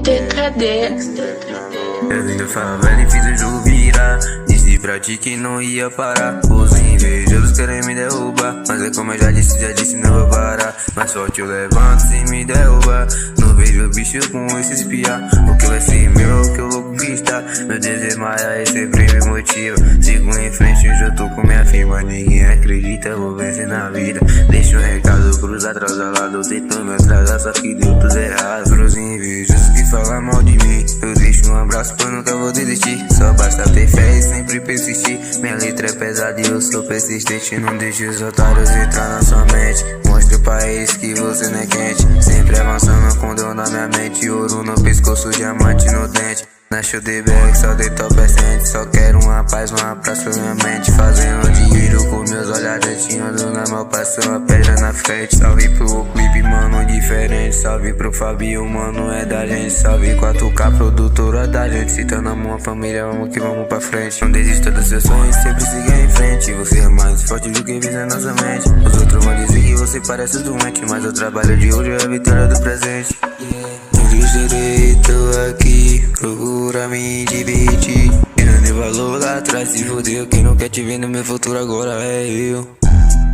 TKD. Eu vim da favela e fiz o jogo virar. Disse pra ti que não ia parar. Os invejosos querem me derrubar, mas é como eu já disse, não vou parar. Mais forte eu levanto sem me derrubar. Não vejo bicho com esse espiar. O que vai ser meu, o que o louco está. Meu Deus é maior e sempre me motiva. Sigo em frente, hoje eu tô com minha firma. Ninguém acredita, vou vencer na vida. Deixa um recado pros atrasalados, tentando me atrasar, só que deu tudo errado. Pros invejosos que falam mal de mim, eu deixo um abraço, pois nunca vou desistir. Só basta ter fé e sempre persistir. Minha letra é pesada e eu sou persistente. Não deixe os otários entrar na sua mente. Mostre pra eles que você não é quente. Sempre avançando com dor na minha mente. Ouro no pescoço, diamante no dente. Na show de back, só de top percente. Só quero uma paz, uma praça pra minha mente. Fazendo dinheiro com meus olhos dentinhos. Na mão passou a pedra na frente. Salve pro clipe, mano, diferente. Salve pro Fabio, mano, é da gente. Salve 4K, produtora da gente. Citando a minha família, vamos que vamos pra frente. Não desista dos seus sonhos, sempre siga em frente. Você é mais forte do que visa nossa mente. Os outros vão dizer que você parece doente, mas o trabalho de hoje é a vitória do presente. Direito aqui, procura me dividir. Quem não deu valor lá atrás se fudeu. Quem não quer te ver no meu futuro agora é eu.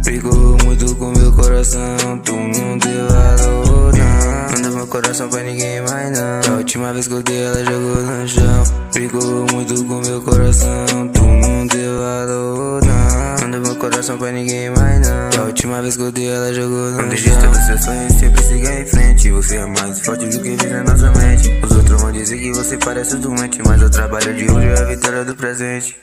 Brigou muito com meu coração, tu não deu valor não. Não deu meu coração pra ninguém mais não. Da última vez que eu dei ela jogou no chão. Brigou muito com meu coração, tu não deu valor não. Não deu meu coração pra ninguém mais não. Da última vez que eu dei ela jogou no chão. Não desista dos seus sonhos, sempre siga em frente. Você é mais forte do que visa nossa mente. Os outros vão dizer que você parece doente, mas o trabalho de hoje é a vitória do presente.